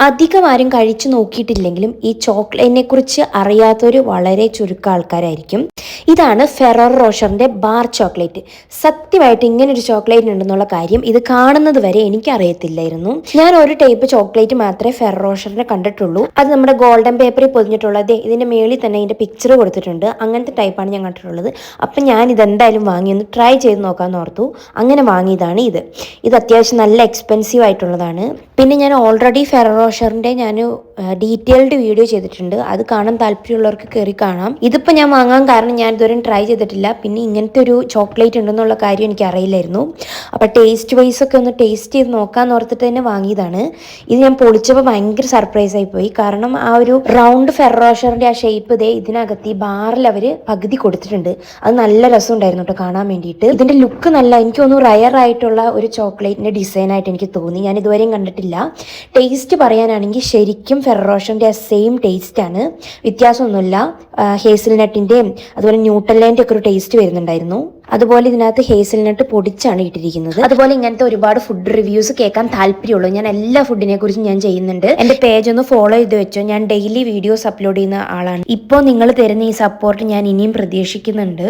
അധികം ആരും കഴിച്ചു നോക്കിയിട്ടില്ലെങ്കിലും ഈ ചോക്ലേറ്റിനെ കുറിച്ച് അറിയാത്തൊരു വളരെ ചുരുക്കം ആൾക്കാരായിരിക്കും. ഇതാണ് ഫെറോറോ റോഷറിന്റെ ബാർ ചോക്ലേറ്റ്. സത്യമായിട്ട് ഇങ്ങനെ ഒരു ചോക്ലേറ്റ് ഉണ്ടെന്നുള്ള കാര്യം ഇത് കാണുന്നത് വരെ എനിക്ക് അറിയത്തില്ലായിരുന്നു. ഞാൻ ഒരു ടൈപ്പ് ചോക്ലേറ്റ് മാത്രമേ ഫെറോ റോഷറിനെ കണ്ടിട്ടുള്ളൂ. അത് നമ്മുടെ ഗോൾഡൻ പേപ്പറിൽ പൊതിഞ്ഞിട്ടുള്ളത്. ഇതിന്റെ മേളിൽ തന്നെ ഇതിന്റെ പിക്ചർ കൊടുത്തിട്ടുണ്ട്. അങ്ങനത്തെ ടൈപ്പാണ് ഞാൻ കണ്ടിട്ടുള്ളത്. അപ്പം ഞാൻ ഇതെന്തായാലും വാങ്ങി ഒന്ന് ട്രൈ ചെയ്ത് നോക്കാമെന്ന് ഓർത്തു. അങ്ങനെ വാങ്ങിയതാണ് ഇത്. ഇത് അത്യാവശ്യം നല്ല എക്സ്പെൻസീവ് ആയിട്ടുള്ളതാണ്. പിന്നെ ഞാൻ ഓൾറെഡി ഫെറോ റോഷറിന്റെ ഞാൻ ഡീറ്റെയിൽഡ് വീഡിയോ ചെയ്തിട്ടുണ്ട്. അത് കാണാൻ താല്പര്യമുള്ളവർക്ക് കയറി കാണാം. ഇതിപ്പോൾ ഞാൻ വാങ്ങാൻ കാരണം ഞാൻ ഇതുവരെ ട്രൈ ചെയ്തിട്ടില്ല. പിന്നെ ഇങ്ങനത്തെ ഒരു ചോക്ലേറ്റ് ഉണ്ടെന്നുള്ള കാര്യം എനിക്ക് അറിയില്ലായിരുന്നു. അപ്പോൾ ടേസ്റ്റ് വൈസ് ഒക്കെ ഒന്ന് ടേസ്റ്റ് ചെയ്ത് നോക്കാമെന്ന് ഓർത്തിട്ട് തന്നെ വാങ്ങിയതാണ്. ഇത് ഞാൻ പൊളിച്ചപ്പോൾ ഭയങ്കര സർപ്രൈസ് ആയി പോയി. കാരണം ആ ഒരു റൗണ്ട് ഫെറോ റോഷറിന്റെ ആ ഷേപ്പ് ഇതേ ഇതിനകത്ത് ഈ ബാറിൽ അവർ പകുതി കൊടുത്തിട്ടുണ്ട്. അത് നല്ല രസമുണ്ടായിരുന്നു കേട്ടോ കാണാൻ വേണ്ടിയിട്ട്. ഇതിന്റെ ലുക്ക് നല്ല, എനിക്ക് തോന്നുന്നു റയർ ആയിട്ടുള്ള ഒരു ചോക്ലേറ്റിന്റെ ഡിസൈൻ ആയിട്ട് എനിക്ക് തോന്നി. ഞാൻ ഇതുവരെയും കണ്ടിട്ടില്ല. ടേസ്റ്റ് പറയാനാണെങ്കിൽ ശരിക്കും ഫെറോ റോഷറിന്റെ ആ സെയിം ടേസ്റ്റ് ആണ്, വ്യത്യാസമൊന്നുമില്ല. ഹേസിൽനട്ടിന്റെയും അതുപോലെ ന്യൂട്ടല്ലേന്റെ ഒക്കെ ഒരു ടേസ്റ്റ് വരുന്നുണ്ടായിരുന്നു. അതുപോലെ ഇതിനകത്ത് ഹേസിൽനട്ട് പൊടിച്ചാണ് ഇട്ടിരിക്കുന്നത്. അതുപോലെ ഇങ്ങനത്തെ ഒരുപാട് ഫുഡ് റിവ്യൂസ് കേൾക്കാൻ താല്പര്യമുള്ളൂ. ഞാൻ എല്ലാ ഫുഡിനെ കുറിച്ചും ഞാൻ ചെയ്യുന്നുണ്ട്. എന്റെ പേജ് ഒന്ന് ഫോളോ ചെയ്ത് വെച്ചോ. ഞാൻ ഡെയിലി വീഡിയോസ് അപ്ലോഡ് ചെയ്യുന്ന ആളാണ്. ഇപ്പോൾ നിങ്ങൾ തരുന്ന ഈ സപ്പോർട്ട് ഞാൻ ഇനിയും പ്രതീക്ഷിക്കുന്നുണ്ട്.